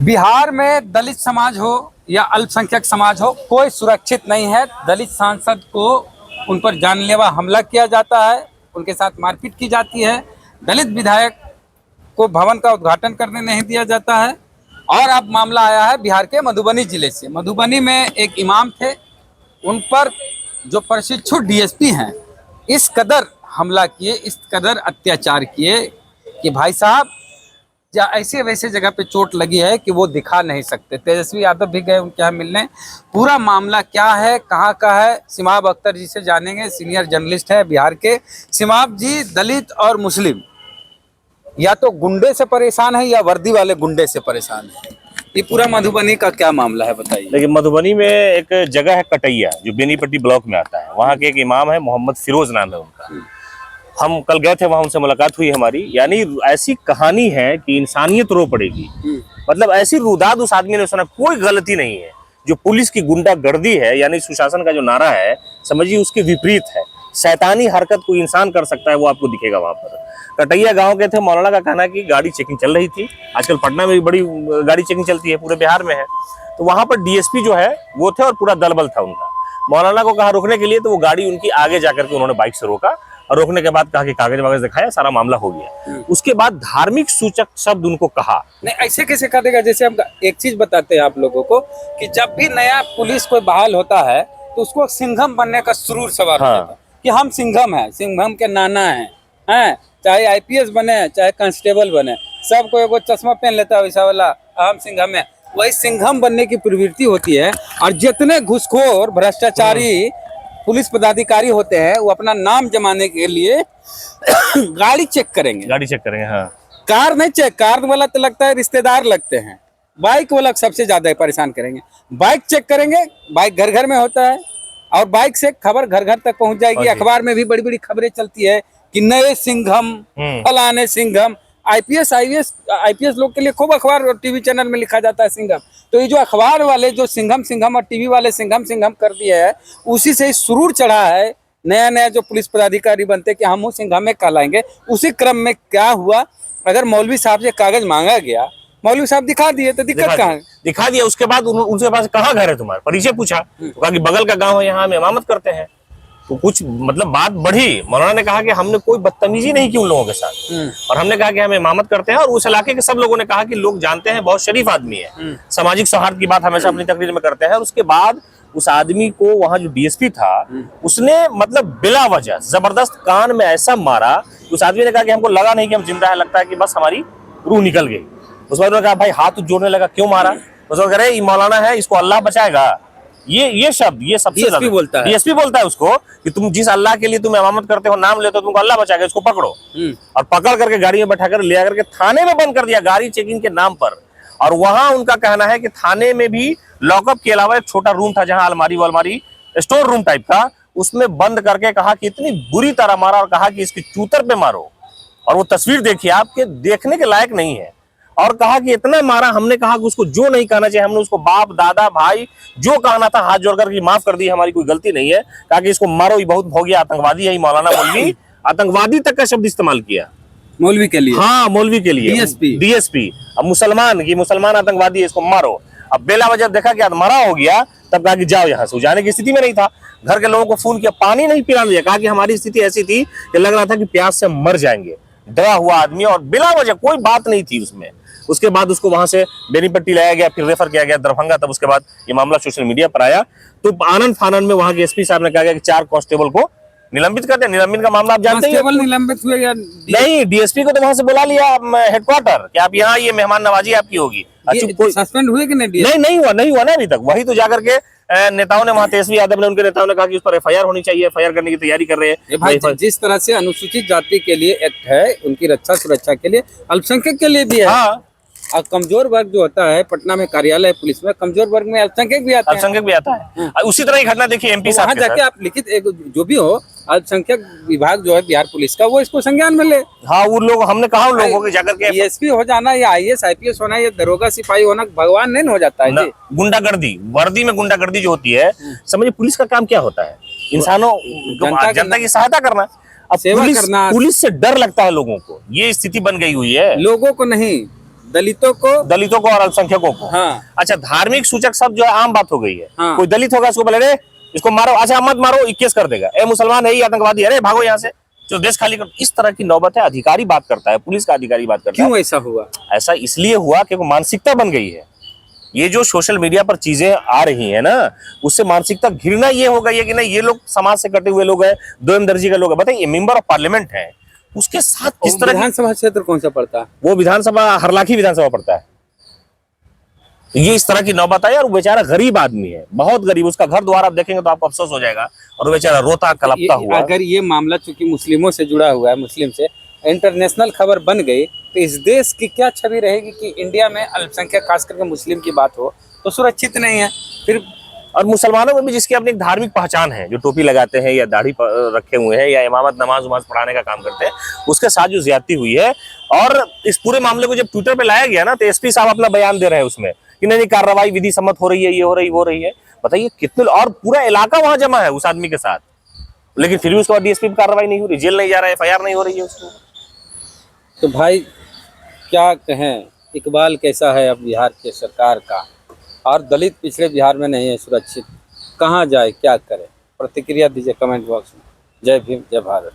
बिहार में दलित समाज हो या अल्पसंख्यक समाज हो, कोई सुरक्षित नहीं है। दलित सांसद को उन पर जानलेवा हमला किया जाता है, उनके साथ मारपीट की जाती है। दलित विधायक को भवन का उद्घाटन करने नहीं दिया जाता है। और अब मामला आया है बिहार के मधुबनी जिले से। मधुबनी में एक इमाम थे, उन पर जो प्रशिक्षु डीएसपी हैं, इस कदर हमला किए, इस कदर अत्याचार किए कि भाई साहब या ऐसे वैसे जगह पे चोट लगी है कि वो दिखा नहीं सकते। तेजस्वी यादव भी गए उनके यहाँ मिलने। पूरा मामला क्या है, कहाँ का है, सिमाब अख्तर जी से जानेंगे। सीनियर जर्नलिस्ट है बिहार के। सिमाब जी, दलित और मुस्लिम या तो गुंडे से परेशान है या वर्दी वाले गुंडे से परेशान है। ये पूरा मधुबनी का क्या मामला है, बताइए। देखिए, मधुबनी में एक जगह है कटैया, जो बेनीपट्टी ब्लॉक में आता है। वहाँ के एक इमाम है, मोहम्मद फिरोज नाम है उनका। हम कल गए थे वहाँ, उनसे मुलाकात हुई हमारी। यानी ऐसी कहानी है कि इंसानियत रो पड़ेगी। मतलब ऐसी रुदाद उस आदमी ने सुना, कोई गलती नहीं है। जो पुलिस की गुंडागर्दी है, यानी सुशासन का जो नारा है, समझिए उसके विपरीत है। शैतानी हरकत कोई इंसान कर सकता है, वो आपको दिखेगा वहां पर। कटैया गांव के थे। मौलाना का कहना है कि गाड़ी चेकिंग चल रही थी। आजकल पटना में भी बड़ी गाड़ी चेकिंग चलती है, पूरे बिहार में है। तो वहां पर डीएसपी जो है वो थे और पूरा दलबल था उनका। मौलाना को कहा रोकने के लिए, तो वो गाड़ी उनकी आगे जाकर के उन्होंने बाइक से रोका और रोकने के बाद कहा कि कागज वागज दिखाया, सारा मामला हो गया। उसके बाद धार्मिक सूचक शब्द उनको कहा। नहीं, ऐसे कैसे कर देगा? जैसे हम एक चीज बताते हैं आप लोगों को कि जब भी नया पुलिस कोई बहाल होता है तो उसको सिंघम बनने का सुरूर सवार होता है कि हम सिंघम हैं, सिंघम के नाना हैं। चाहे आईपीएस बने, चाहे कांस्टेबल बने, सबको एगो चश्मा पहन लेता है वैसा वाला, हम सिंघम है। वही सिंघम बनने की प्रवृत्ति होती है। और जितने घूसखोर भ्रष्टाचारी पुलिस पदाधिकारी होते हैं, वो अपना नाम जमाने के लिए गाड़ी चेक करेंगे। हाँ। कार नहीं चेक, कार वाला तो लगता है रिश्तेदार लगते हैं। बाइक वाला सबसे ज्यादा परेशान करेंगे। बाइक चेक करेंगे, बाइक घर घर में होता है और बाइक से खबर घर घर तक पहुंच जाएगी। अखबार में भी बड़ी बड़ी खबरें चलती है कि नए सिंघम, फलाने सिंघम। आईपीएस लोग के लिए खूब अखबार और टीवी चैनल में लिखा जाता है सिंघम। तो ये जो अखबार वाले जो सिंघम और टीवी वाले सिंघम कर दिए है, उसी से सुरूर चढ़ा है नया जो पुलिस पदाधिकारी बनते कि हम सिंघम में कहलाएंगे। उसी क्रम में क्या हुआ, अगर मौलवी साहब से कागज मांगा गया, मौलवी साहब दिखा दिए, तो दिक्कत कहाँ है? दिखा दिया। उसके बाद उनके पास कहाँ घर है तुम्हारा, परिचय पूछा, तो कहा कि बगल का गांव है, यहाँ हम इमामत करते हैं। तो कुछ मतलब बात बढ़ी। मौलाना ने कहा कि हमने कोई बदतमीजी नहीं की उन लोगों के साथ, और हमने कहा कि हम इमामत करते हैं। और उस इलाके के सब लोगों ने कहा कि लोग जानते हैं, बहुत शरीफ आदमी है, सामाजिक सौहार्द की बात हमेशा अपनी तकरीर में करते हैं। और उसके बाद उस आदमी को, वहां जो डीएसपी था, उसने मतलब बिला वजह जबरदस्त कान में ऐसा मारा। उस आदमी ने कहा कि हमको लगा नहीं कि हम जिंदा है, लगता है कि बस हमारी रूह निकल गई। उस बाद उन्होंने कहा भाई हाथ जोड़ने लगा, क्यों मारा? उसको कह रहे ये मौलाना है, इसको अल्लाह बचाएगा। ये शब्द, ये सबसे डीएसपी बोलता है उसको कि तुम जिस अल्लाह के लिए तुम इमामत करते हो, नाम लेते हो, तुमको अल्लाह बचाएगा, इसको पकड़ो। और पकड़ करके गाड़ी में बैठा कर ले आकर के थाने में बंद कर दिया, गाड़ी चेकिंग के नाम पर। और वहां उनका कहना है कि थाने में भी लॉकअप के अलावा एक छोटा रूम था, जहां अलमारी स्टोर रूम टाइप का, उसमें बंद करके कहा कि इतनी बुरी तरह मारा और कहा कि इसकी चूतर पे मारो। और वो तस्वीर देखिए, आपके देखने के लायक नहीं है। और कहा कि इतना मारा, हमने कहा कि उसको जो नहीं कहना चाहिए, हमने उसको बाप दादा भाई जो कहना था हाथ जोड़कर कि माफ कर दी, हमारी कोई गलती नहीं है। कहा कि इसको मारो, ये बहुत हो गया, आतंकवादी है, मौलाना मौलवी। आतंकवादी तक का शब्द इस्तेमाल किया मौलवी के लिए। हाँ, मौलवी के लिए। डीएसपी अब मुसलमान आतंकवादी है, इसको मारो। अब बेला वजह देखा कि मरा हो गया, तब कहा कि जाओ यहाँ से। जाने की स्थिति में नहीं था। घर के लोगों को फोन किया, पानी नहीं पिला दिया। कहा कि हमारी स्थिति ऐसी थी कि लग रहा था कि प्यास से मर जाएंगे। डरा हुआ आदमी, और बिला वजह कोई बात नहीं थी उसमें। उसके बाद उसको वहां से बेनीपट्टी लाया गया, फिर रेफर किया गया दरभंगा। तब उसके बाद ये मामला सोशल मीडिया पर आया, तो आनंद फानन में वहां के एसपी साहब ने कहा गया कि 4 कांस्टेबल को निलंबित कर दिया। निलंबित का मामला आप जानते हैं। निलंबित हुए या नहीं, डीएसपी को तो वहां से बुला लिया हेडक्वार्टर कि आप यहाँ, ये मेहमान नवाजी आपकी होगी। सस्पेंड हुए कि नहीं? नहीं हुआ ना अभी तक। वही तो जाकर के नेताओं ने, वहां तेजस्वी यादव ने, उनके नेताओं ने कहा कि उस पर एफआईआर होनी चाहिए, एफआईआर करने की तैयारी कर रहे हैं। भाई, जिस तरह से अनुसूचित जाति के लिए एक्ट है, उनकी रक्षा सुरक्षा के लिए, अल्पसंख्यक के लिए भी है। हाँ। और कमजोर वर्ग जो होता है, पटना में कार्यालय पुलिस में कमजोर वर्ग में अल्पसंख्यक भी आता है। उसी तरह की घटना देखिए एमपी साहब वहाँ जाके आप लिखित जो भी हो, अल्पसंख्यक विभाग जो है बिहार पुलिस का, वो इसको संज्ञान में ले। हाँ, वो लोग, हमने कहा उन लोगों को जाकर के डीएसपी हो जाना या आईएएस आईपीएस होना या दरोगा सिपाही होना भगवान नहीं हो जाता है। गुंडागर्दी, वर्दी में गुंडागर्दी जो होती है, समझिए पुलिस का काम क्या होता है? इंसानों, जनता की सहायता करना, अब सेवा करना। पुलिस से डर लगता है लोगों को, ये स्थिति बन गई हुई है। लोगों को नहीं, दलितों को और अल्पसंख्यकों को। हाँ अच्छा, धार्मिक सूचक शब्द जो है आम बात हो गई है। हाँ। कोई दलित होगा इसको बोले रे इसको मारो, अच्छा मत मारो, 21 कर देगा, ए मुसलमान है, ये आतंकवादी, अरे भागो यहाँ से, जो देश खाली कर। इस तरह की नौबत है। अधिकारी बात करता है, पुलिस का अधिकारी बात करता है। क्यों ऐसा हुआ? ऐसा इसलिए हुआ कि वो मानसिकता बन गई है। ये जो सोशल मीडिया पर चीजें आ रही है ना, उससे मानसिकता घृणा ये हो गई है कि नहीं, ये लोग समाज से कटे हुए लोग हैं, दोयम दर्जी के लोग हैं। बताइए, मेंबर ऑफ पार्लियामेंट है, उसके साथ किस तरह विधानसभा क्षेत्र कौन सा पड़ता है? वो विधानसभा हरलाखी विधानसभा पड़ता है। ये इस तरह की नौबत आई, और बेचारा गरीब आदमी है, बहुत गरीब। उसका घर द्वार आप देखेंगे तो आपको अफसोस हो जाएगा, और वो बेचारा रोता कलपता हुआ। अगर ये मामला चूंकि मुस्लिमों से जुड़ा हुआ है, मुस्लिम से इंटरनेशनल खबर बन गई, तो इस देश की क्या छवि रहेगी कि इंडिया में अल्पसंख्यक खास करके मुस्लिम की बात हो तो सुरक्षित नहीं है फिर। और मुसलमानों में भी जिसकी अपनी एक धार्मिक पहचान है, जो टोपी लगाते हैं या दाढ़ी रखे हुए हैं या इमामत नमाज उमाज पढ़ाने का काम करते हैं, उसके साथ जो ज्यादती हुई है। और इस पूरे मामले को जब ट्विटर पे लाया गया ना, तो एसपी साहब अपना बयान दे रहे हैं उसमें कि नहीं कार्रवाई विधि सम्मत हो रही है, ये हो रही वो रही है। बताइए कितने, और पूरा इलाका वहां जमा है उस आदमी के साथ, लेकिन फिर भी उसके बाद डीएसपी पर कार्रवाई नहीं हो रही, जेल नहीं जा रहा है, FIR नहीं हो रही है उसको। तो भाई क्या कहें, इकबाल कैसा है अब बिहार के सरकार का, और दलित पिछड़े बिहार में नहीं है सुरक्षित, कहाँ जाए क्या करे? प्रतिक्रिया दीजिए कमेंट बॉक्स में। जय भीम, जय भारत।